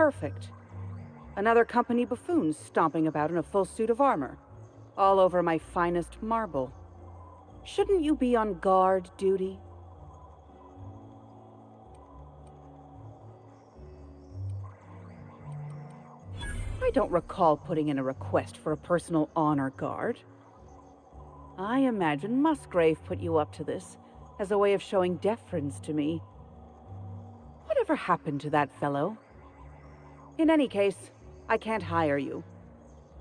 perfect. Another company buffoon stomping about in a full suit of armor, all over my finest marble. Shouldn't you be on guard duty? I don't recall putting in a request for a personal honor guard. I imagine Musgrave put you up to this as a way of showing deference to me. Whatever happened to that fellow? In any case, I can't hire you.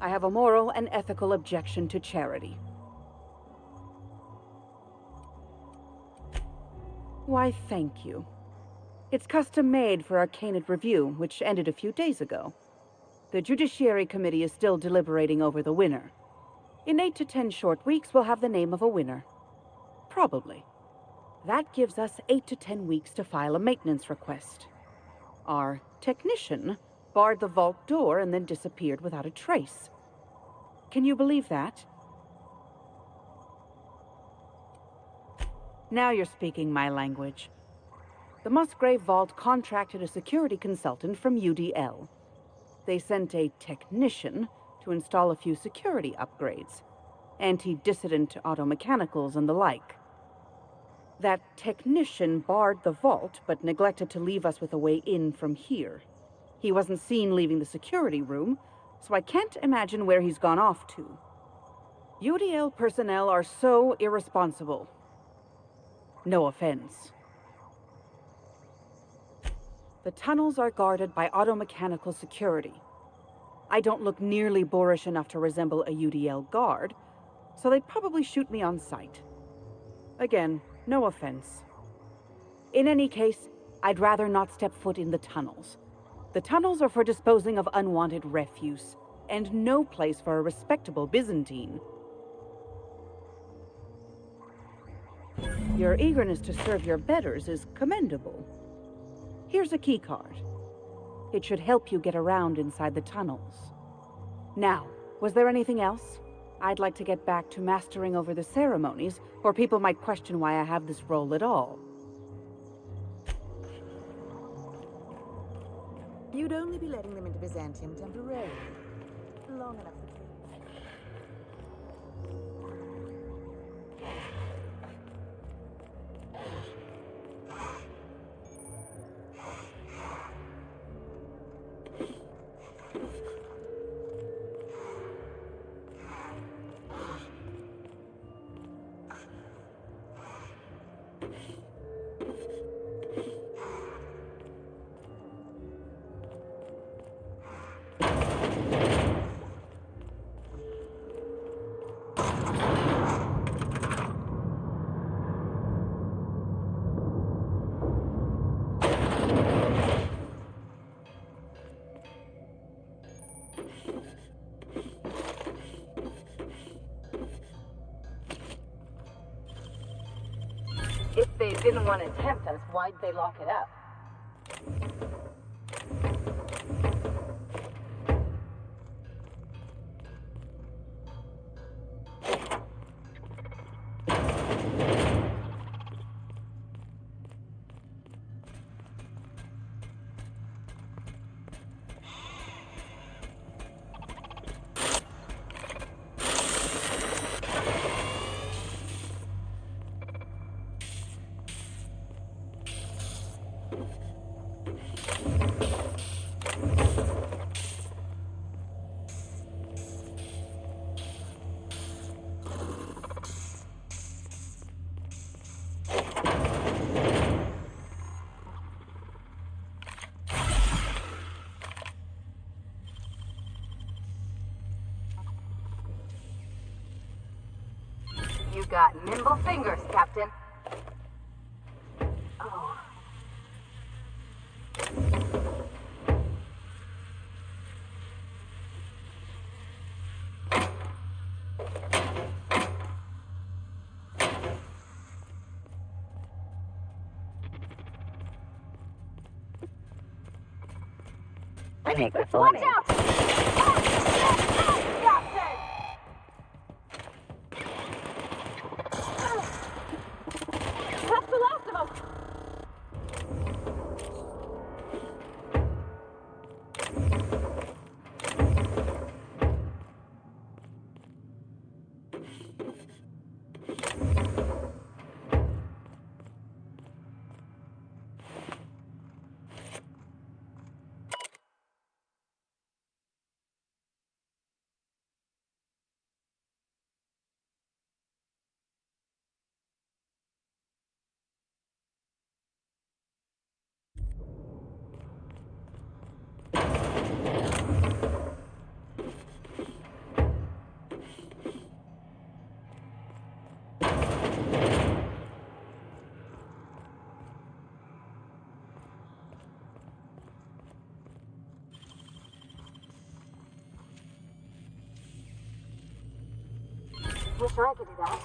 I have a moral and ethical objection to charity. Why, thank you. It's custom made for our Canid Revue, which ended a few days ago. The Judiciary Committee is still deliberating over the winner. In 8 to 10 short weeks, we'll have the name of a winner. Probably. That gives us 8 to 10 weeks to file a maintenance request. Our technician barred the vault door and then disappeared without a trace. Can you believe that? Now you're speaking my language. The Musgrave Vault contracted a security consultant from UDL. They sent a technician to install a few security upgrades, anti-dissident automechanicals and the like. That technician barred the vault, but neglected to leave us with a way in from here. He wasn't seen leaving the security room, so I can't imagine where he's gone off to. UDL personnel are so irresponsible. No offense. The tunnels are guarded by automechanical security. I don't look nearly boorish enough to resemble a UDL guard, so they'd probably shoot me on sight. Again, no offense. In any case, I'd rather not step foot in the tunnels. The tunnels are for disposing of unwanted refuse, and no place for a respectable Byzantine. Your eagerness to serve your betters is commendable. Here's a keycard. It should help you get around inside the tunnels. Now, was there anything else? I'd like to get back to mastering over the ceremonies, or people might question why I have this role at all. You'd only be letting them into Byzantium temporarily. Long enough for you. If they didn't want to tempt us, why'd they lock it up? You got nimble fingers, Captain. Oh. I think we're Watch floating. out! Captain! That's the last of us! Wish I could do that.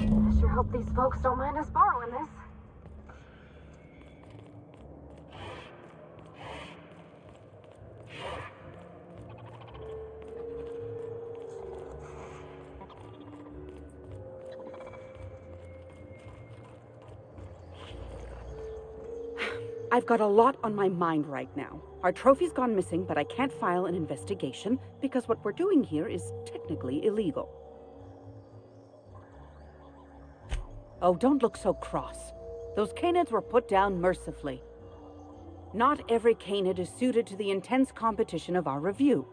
I sure hope these folks don't mind us borrowing this. I've got a lot on my mind right now. Our trophy's gone missing, but I can't file an investigation because what we're doing here is technically illegal. Oh, don't look so cross. Those Canids were put down mercifully. Not every Canid is suited to the intense competition of our Revue.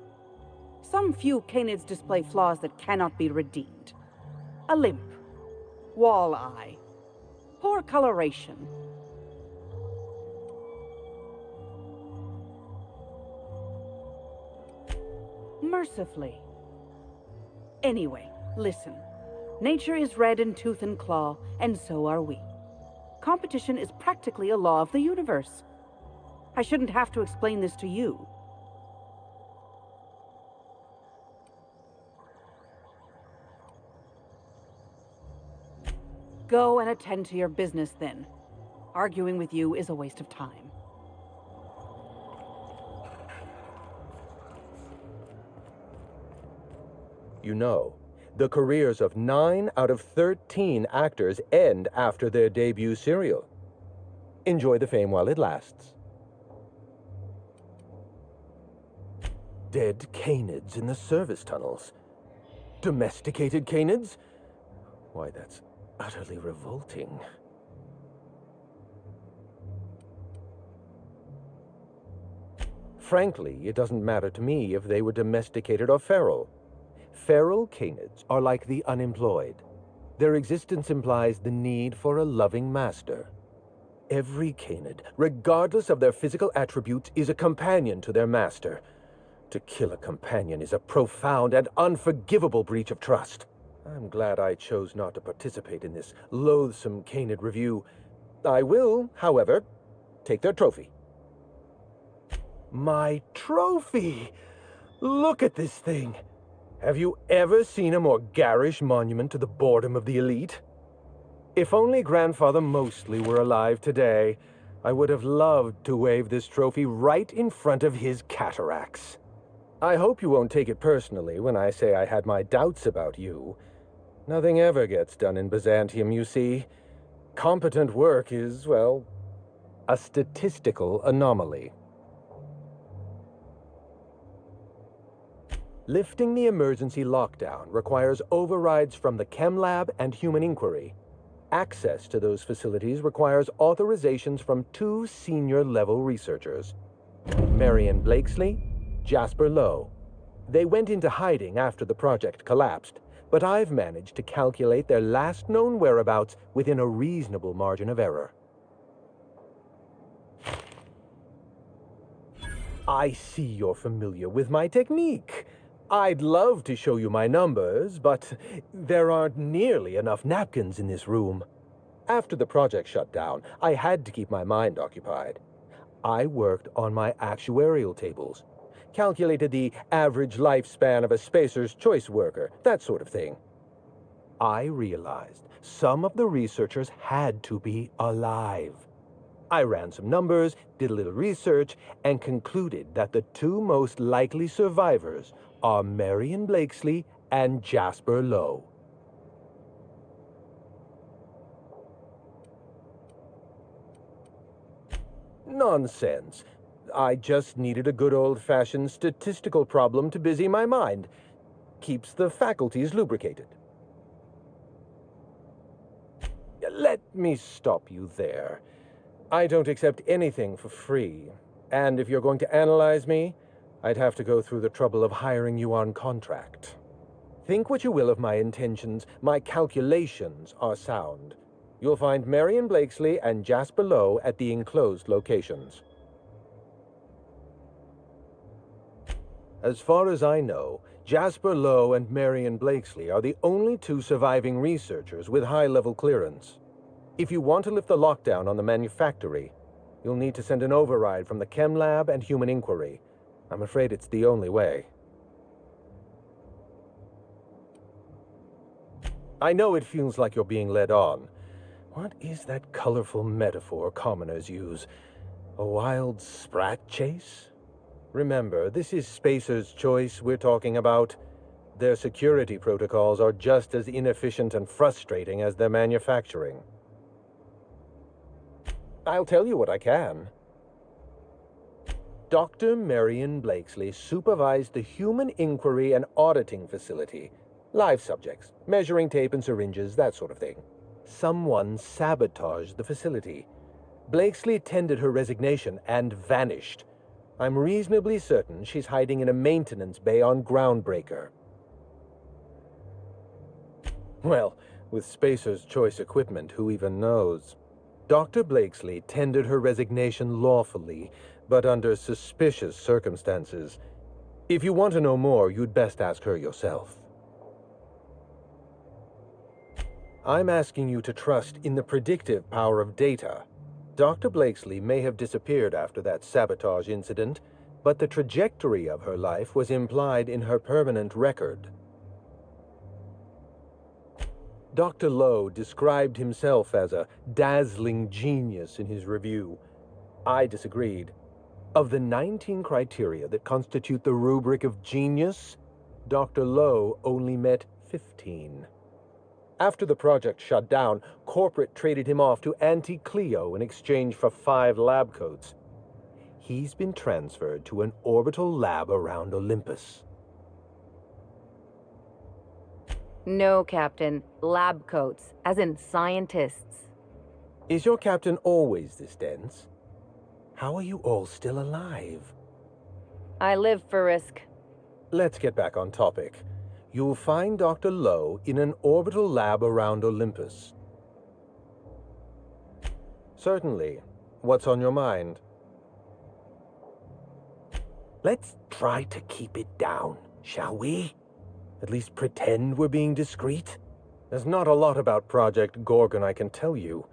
Some few Canids display flaws that cannot be redeemed. A limp, wall eye, poor coloration. Mercifully. Anyway, listen. Nature is red in tooth and claw, and so are we. Competition is practically a law of the universe. I shouldn't have to explain this to you. Go and attend to your business then. Arguing with you is a waste of time. You know, the careers of 9 out of 13 actors end after their debut serial. Enjoy the fame while it lasts. Dead Canids in the service tunnels. Domesticated Canids? Why, that's utterly revolting. Frankly, it doesn't matter to me if they were domesticated or feral. Feral Canids are like the unemployed. Their existence implies the need for a loving master. Every Canid, regardless of their physical attributes, is a companion to their master. To kill a companion is a profound and unforgivable breach of trust. I'm glad I chose not to participate in this loathsome Canid review. I will, however, take their trophy. My trophy! Look at this thing! Have you ever seen a more garish monument to the boredom of the elite? If only Grandfather Mostly were alive today, I would have loved to wave this trophy right in front of his cataracts. I hope you won't take it personally when I say I had my doubts about you. Nothing ever gets done in Byzantium, you see. Competent work is, well, a statistical anomaly. Lifting the emergency lockdown requires overrides from the Chem Lab and Human Inquiry. Access to those facilities requires authorizations from 2 senior-level researchers, Marion Blakesley, Jasper Lowe. They went into hiding after the project collapsed, but I've managed to calculate their last known whereabouts within a reasonable margin of error. I see you're familiar with my technique. I'd love to show you my numbers, but there aren't nearly enough napkins in this room. After the project shut down, I had to keep my mind occupied. I worked on my actuarial tables, calculated the average lifespan of a Spacer's Choice worker, that sort of thing. I realized some of the researchers had to be alive. I ran some numbers, did a little research, and concluded that the two most likely survivors are Marion Blakesley and Jasper Lowe. Nonsense. I just needed a good old-fashioned statistical problem to busy my mind. Keeps the faculties lubricated. Let me stop you there. I don't accept anything for free, and if you're going to analyze me, I'd have to go through the trouble of hiring you on contract. Think what you will of my intentions, my calculations are sound. You'll find Marion Blakesley and Jasper Lowe at the enclosed locations. As far as I know, Jasper Lowe and Marion Blakesley are the only two surviving researchers with high-level clearance. If you want to lift the lockdown on the manufactory, you'll need to send an override from the Chem Lab and Human Inquiry. I'm afraid it's the only way. I know it feels like you're being led on. What is that colorful metaphor commoners use? A wild sprat chase? Remember, this is Spacer's Choice we're talking about. Their security protocols are just as inefficient and frustrating as their manufacturing. I'll tell you what I can. Dr. Marion Blakesley supervised the Human Inquiry and Auditing Facility. Live subjects, measuring tape and syringes, that sort of thing. Someone sabotaged the facility. Blakesley tendered her resignation and vanished. I'm reasonably certain she's hiding in a maintenance bay on Groundbreaker. Well, with Spacer's Choice equipment, who even knows? Dr. Blakesley tendered her resignation lawfully, but under suspicious circumstances. If you want to know more, you'd best ask her yourself. I'm asking you to trust in the predictive power of data. Dr. Blakesley may have disappeared after that sabotage incident, but the trajectory of her life was implied in her permanent record. Dr. Lowe described himself as a dazzling genius in his review. I disagreed. Of the 19 criteria that constitute the rubric of genius, Dr. Lowe only met 15. After the project shut down, corporate traded him off to Auntie Cleo in exchange for 5 lab coats. He's been transferred to an orbital lab around Olympus. No, Captain. Lab coats, as in scientists. Is your captain always this dense? How are you all still alive? I live for risk. Let's get back on topic. You'll find Dr. Lowe in an orbital lab around Olympus. Certainly. What's on your mind? Let's try to keep it down, shall we? At least pretend we're being discreet. There's not a lot about Project Gorgon I can tell you.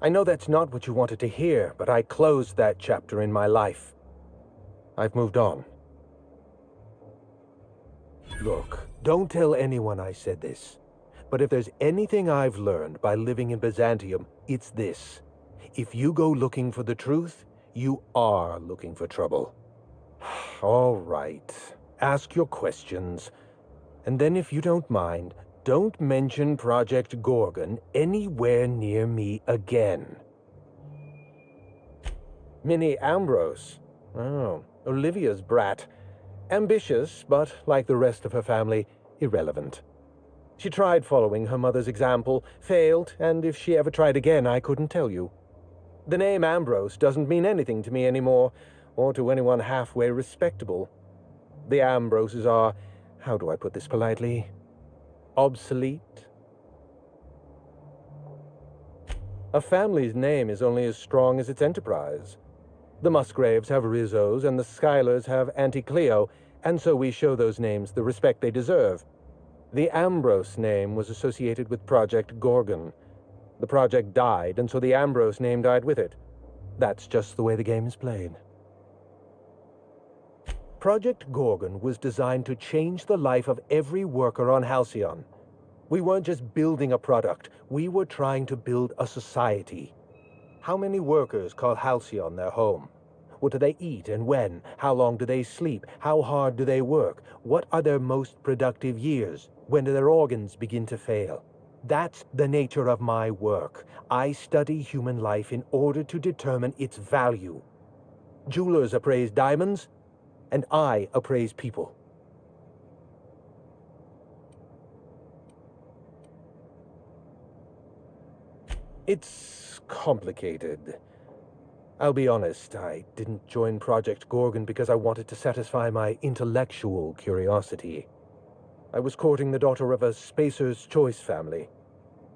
I know that's not what you wanted to hear, but I closed that chapter in my life. I've moved on. Look, don't tell anyone I said this. But if there's anything I've learned by living in Byzantium, it's this. If you go looking for the truth, you are looking for trouble. All right. Ask your questions. And then if you don't mind, don't mention Project Gorgon anywhere near me again. Minnie Ambrose. Oh, Olivia's brat. Ambitious, but like the rest of her family, irrelevant. She tried following her mother's example, failed, and if she ever tried again, I couldn't tell you. The name Ambrose doesn't mean anything to me anymore, or to anyone halfway respectable. The Ambroses are, how do I put this politely, obsolete. A family's name is only as strong as its enterprise. The Musgraves have Rizzos, and the Schuyler's have Auntie Cleo, and so we show those names the respect they deserve. The Ambrose name was associated with Project Gorgon. The project died, and so the Ambrose name died with it. That's just the way the game is played. Project Gorgon was designed to change the life of every worker on Halcyon. We weren't just building a product, we were trying to build a society. How many workers call Halcyon their home? What do they eat and when? How long do they sleep? How hard do they work? What are their most productive years? When do their organs begin to fail? That's the nature of my work. I study human life in order to determine its value. Jewelers appraise diamonds, and I appraise people. It's complicated. I'll be honest, I didn't join Project Gorgon because I wanted to satisfy my intellectual curiosity. I was courting the daughter of a Spacer's Choice family.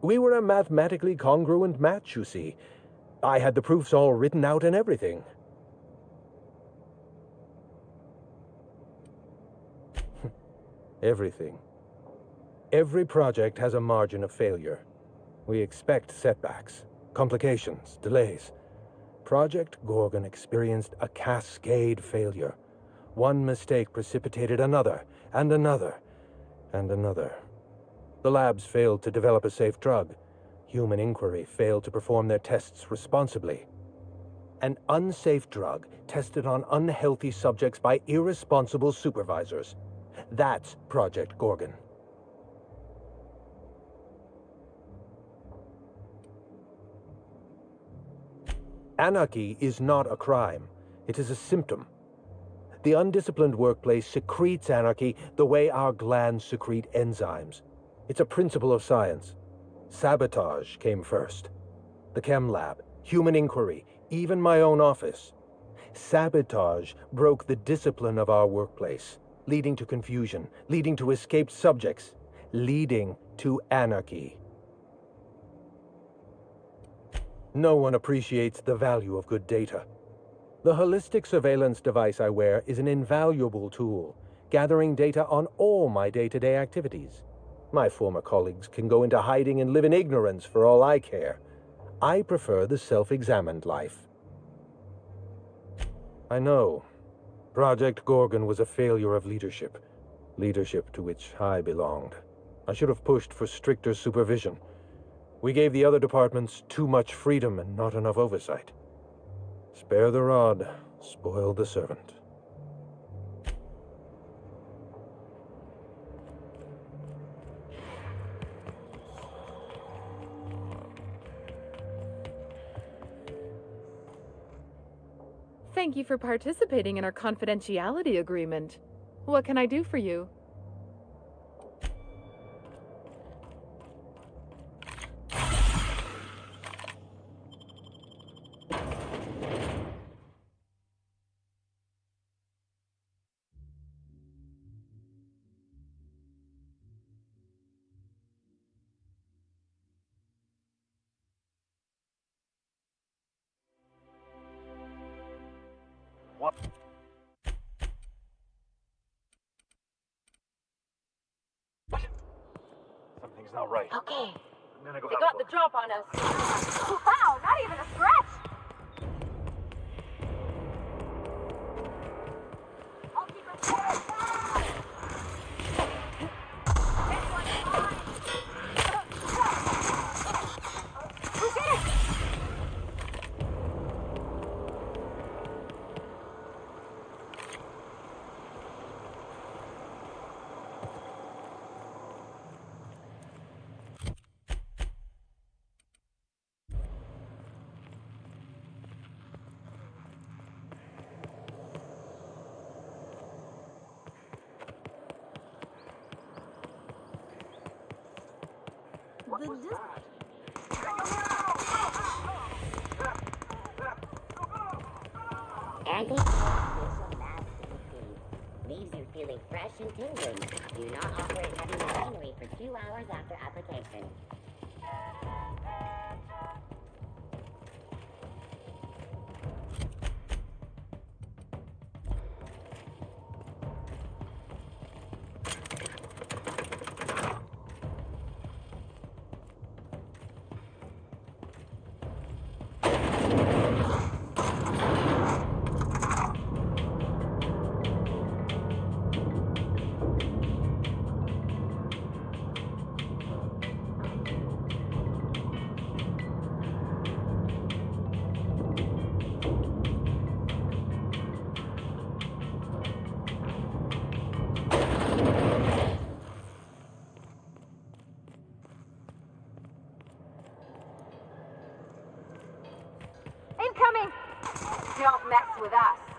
We were a mathematically congruent match, you see. I had the proofs all written out and everything. Everything. Every project has a margin of failure. We expect setbacks, complications, delays. Project Gorgon experienced a cascade failure. One mistake precipitated another, and another, and another. The labs failed to develop a safe drug. Human Inquiry failed to perform their tests responsibly. An unsafe drug tested on unhealthy subjects by irresponsible supervisors. That's Project Gorgon. Anarchy is not a crime. It is a symptom. The undisciplined workplace secretes anarchy the way our glands secrete enzymes. It's a principle of science. Sabotage came first. The chem lab, Human Inquiry, even my own office. Sabotage broke the discipline of our workplace, leading to confusion, leading to escaped subjects, leading to anarchy. No one appreciates the value of good data. The holistic surveillance device I wear is an invaluable tool, gathering data on all my day-to-day activities. My former colleagues can go into hiding and live in ignorance for all I care. I prefer the self-examined life. I know. Project Gorgon was a failure of leadership. Leadership to which I belonged. I should have pushed for stricter supervision. We gave the other departments too much freedom and not enough oversight. Spare the rod, spoil the servant. Thank you for participating in our confidentiality agreement. What can I do for you? What? Something's not right. Okay, I'm gonna go they have got a the look. drop on us. Wow, not even a scratch! I'll keep it quiet. This one's mine. Who did it? Anti-official lab CP. Leaves you feeling fresh and tingling. Do not operate heavy machinery for 2 hours after application. Incoming! Don't mess with us.